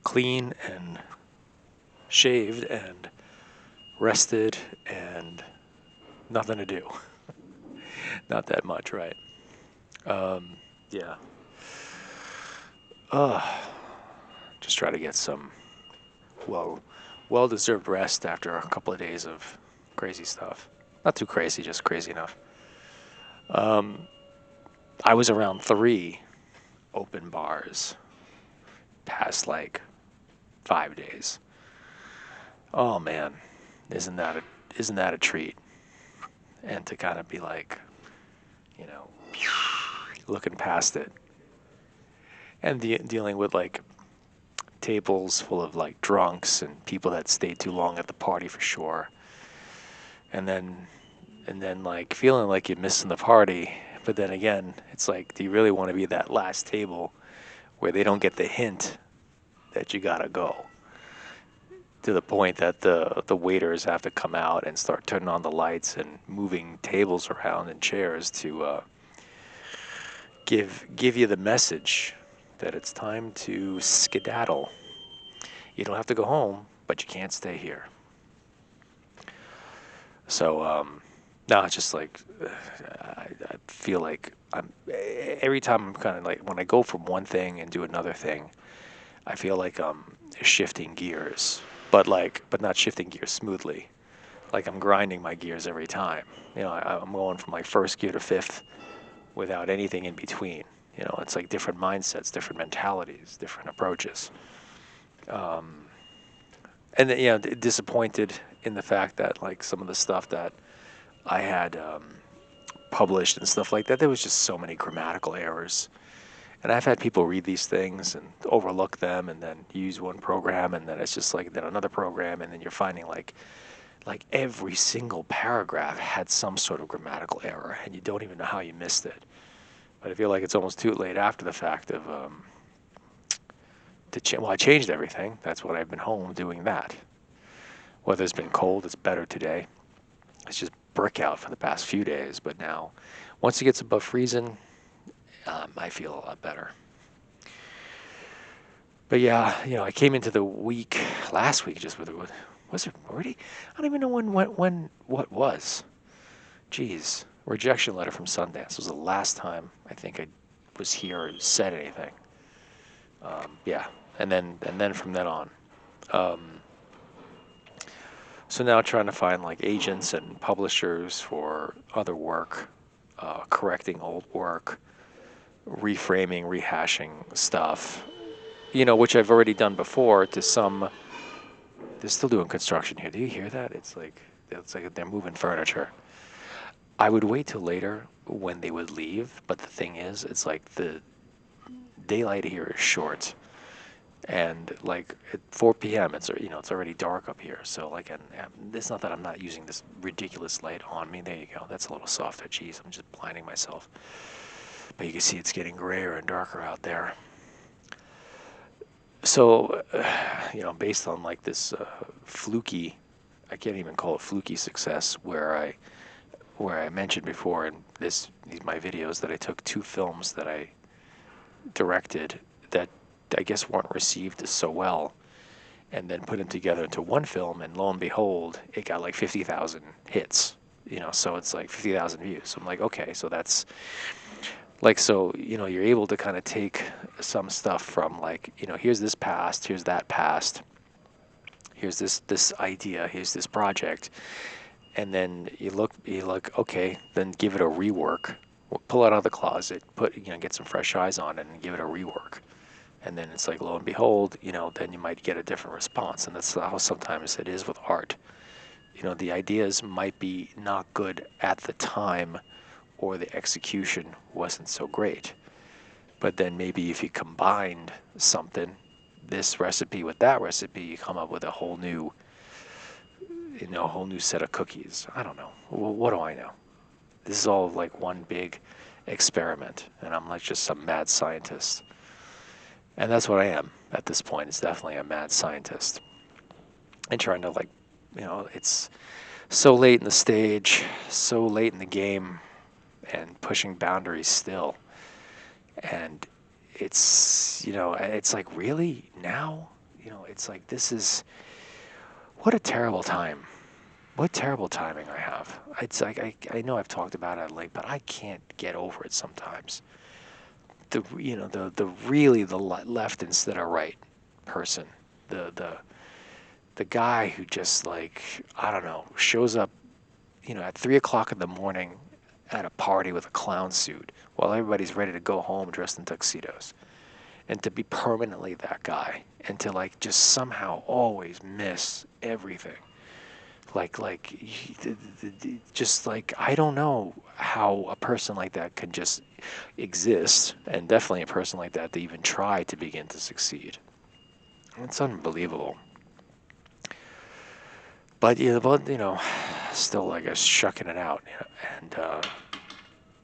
clean and shaved and rested and nothing to do. Not that much, right? Yeah. Uh, just try to get some well well deserved rest after a couple of days of crazy stuff. Not too crazy, just crazy enough. Um, I was around 3 open bars past like 5 days. Oh man, isn't that a isn't that a treat? And to kind of be like, you know, looking past it and dealing with like tables full of like drunks and people that stayed too long at the party for sure. And then like feeling like you're missing the party, but then again, it's like, do you really want to be that last table where they don't get the hint that you gotta go? To the point that the waiters have to come out and start turning on the lights and moving tables around and chairs to give you the message that it's time to skedaddle. You don't have to go home, but you can't stay here. So no, it's just like I feel like I'm every time I'm kind of like when I go from one thing and do another thing, I feel like I'm shifting gears, but not shifting gears smoothly. Like I'm grinding my gears every time. I'm going from like first gear to fifth without anything in between. It's like different mindsets, different mentalities, different approaches. Um, and then, disappointed in the fact that like some of the stuff that I had published and stuff like that, there was just so many grammatical errors. And I've had people read these things and overlook them, and then use one program, and then it's just like then another program, and then you're finding like every single paragraph had some sort of grammatical error, and you don't even know how you missed it. But I feel like it's almost too late after the fact of well, I changed everything. That's what I've been home doing that. Weather's been cold. It's better today. It's just brick out for the past few days, but now, once it gets above freezing, I feel a lot better. But yeah, I came into the week last week just with was it already? I don't even know when what was. Jeez, rejection letter from Sundance was the last time I think I was here or said anything. Yeah, and then from then on. Um, so now trying to find like agents and publishers for other work, correcting old work, reframing, rehashing stuff, which I've already done before to some. They're still doing construction here. Do you hear that? It's like they're moving furniture. I would wait till later when they would leave, but the thing is, it's like the daylight here is short, and like at 4 p.m. it's already dark up here. So like, and it's not that I'm not using this ridiculous light on me. There you go. That's a little softer. Jeez, I'm just blinding myself. But you can see it's getting grayer and darker out there. So, based on like this fluky, I can't even call it fluky success, where I mentioned before in these my videos that I took 2 films that I directed that I guess weren't received so well, and then put them together into one film, and lo and behold, it got like 50,000 hits. So it's like 50,000 views. So I'm like, okay, so that's like, so you're able to kind of take some stuff from like, here's this past, here's that past, here's this idea, here's this project, and then you look, okay, then give it a rework. Pull it out of the closet, get some fresh eyes on it, and give it a rework. And then it's like, lo and behold, then you might get a different response. And that's how sometimes it is with art. The ideas might be not good at the time, or the execution wasn't so great. But then maybe if you combined something, this recipe with that recipe, you come up with a whole new set of cookies. I don't know. What do I know? This is all like one big experiment, and I'm like just some mad scientist. And that's what I am at this point. It's definitely a mad scientist. And trying to it's so late in the stage, so late in the game, and pushing boundaries still. And it's like, really now? it's like this is what a terrible time. What terrible timing I have. It's like I know I've talked about it like, but I can't get over it sometimes. The left instead of right person, the the the guy who just like I don't know shows up, at 3 o'clock in the morning at a party with a clown suit while everybody's ready to go home dressed in tuxedos, and to be permanently that guy, and to like just somehow always miss everything. Just like I don't know how a person like that can just exist, and definitely a person like that to even try to begin to succeed. It's unbelievable. But yeah, still I guess shucking it out. And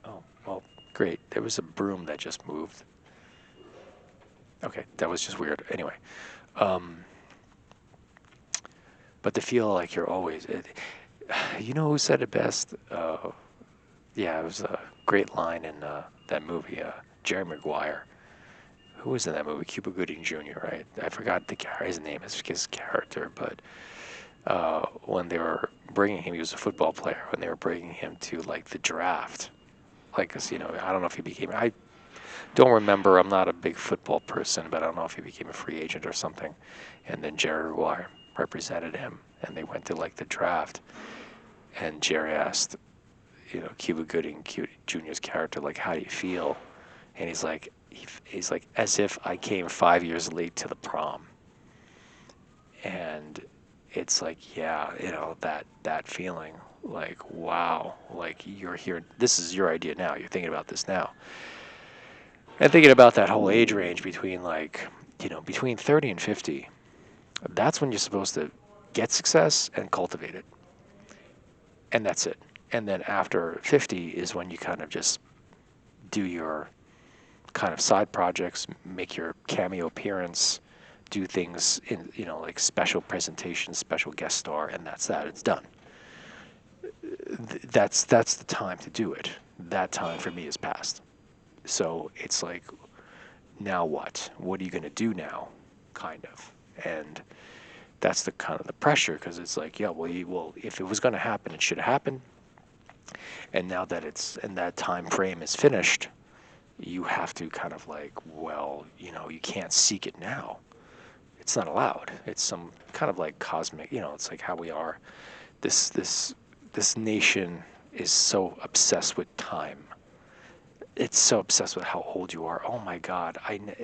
oh well, great. There was a broom that just moved. Okay, that was just weird. Anyway, um, but to feel like you're always, you know who said it best? Yeah, it was a great line in that movie, Jerry Maguire. Who was in that movie? Cuba Gooding Jr., right? I forgot his name, his character, but when they were bringing him, he was a football player, when they were bringing him to like the draft. Like, 'cause, I don't know if he became, I don't remember, I'm not a big football person, but I don't know if he became a free agent or something. And then Jerry Maguire represented him, and they went to like the draft. And Jerry asked, Cuba Gooding Jr.'s character, like, how do you feel? And he's like, as if I came 5 years late to the prom. And it's like, yeah, that feeling, like, wow, like you're here. This is your idea now. You're thinking about this now, and thinking about that whole age range between between 30 and 50. That's when you're supposed to get success and cultivate it, and that's it. And then after 50 is when you kind of just do your kind of side projects, make your cameo appearance, do things in like special presentations, special guest star, and that's that. It's done. That's the time to do it. That time for me is past. So it's like, now what? What are you going to do now? Kind of. And that's the kind of the pressure, because it's like, yeah, well, if it was going to happen, it should have happened. And now that that time frame is finished, you have to kind of like, well, you can't seek it now. It's not allowed. It's some kind of like cosmic, it's like how we are. This nation is so obsessed with time. It's so obsessed with how old you are. Oh my God.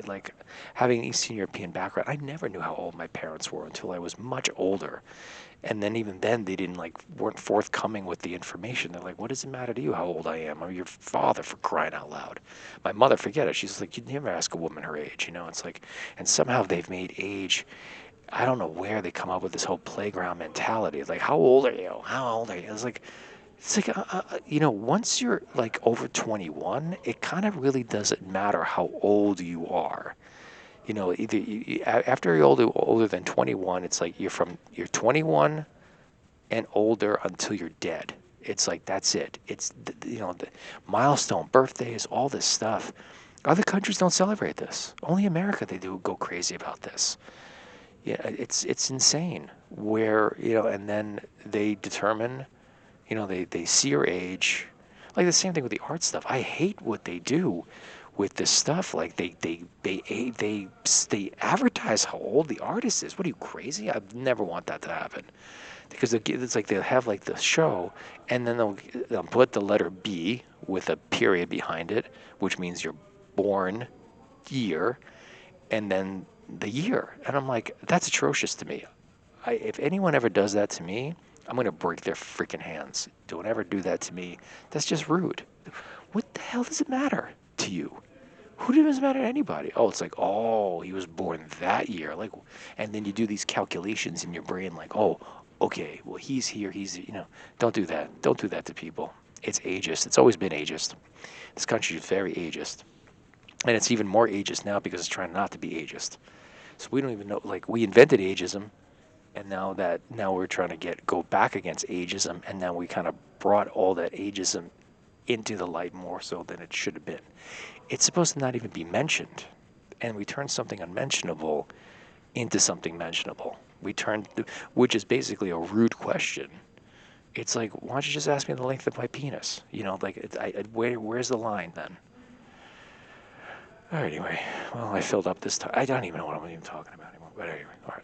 Like having an Eastern European background, I never knew how old my parents were until I was much older. And then even then they weren't forthcoming with the information. They're like, what does it matter to you how old I am? I'm your father, for crying out loud. My mother, forget it. She's like, you'd never ask a woman her age, It's like, and somehow they've made age, I don't know where they come up with this whole playground mentality. Like, how old are you? How old are you? It's like, once you're like over 21, it kind of really doesn't matter how old you are. Either after you're older than 21, it's like you're 21 and older until you're dead. It's like that's it. It's the milestone birthdays, all this stuff. Other countries don't celebrate this. Only America, they do go crazy about this. Yeah, it's insane. Where and then they determine, they see your age, like the same thing with the art stuff. I hate what they do with this stuff. Like they advertise how old the artist is. What are you, crazy? I'd never want that to happen, because it's like they'll have like the show, and then they'll put the letter B with a period behind it, which means your born year, and then the year. And I'm like, that's atrocious to me. If anyone ever does that to me, I'm going to break their freaking hands. Don't ever do that to me. That's just rude. What the hell does it matter to you? Who does it matter to anybody? Oh, it's like, oh, he was born that year. Like, and then you do these calculations in your brain, like, oh, okay, well, he's here. Don't do that. Don't do that to people. It's ageist. It's always been ageist. This country is very ageist. And it's even more ageist now because it's trying not to be ageist. So we don't even know, like, we invented ageism, and now we're trying to go back against ageism, and now we kind of brought all that ageism into the light more so than it should have been. It's supposed to not even be mentioned, and we turn something unmentionable into something mentionable. Which is basically a rude question. It's like, why don't you just ask me the length of my penis? Like, where's the line then? All right, anyway, well, I filled up this time. I don't even know what I'm even talking about anymore. But anyway, all right.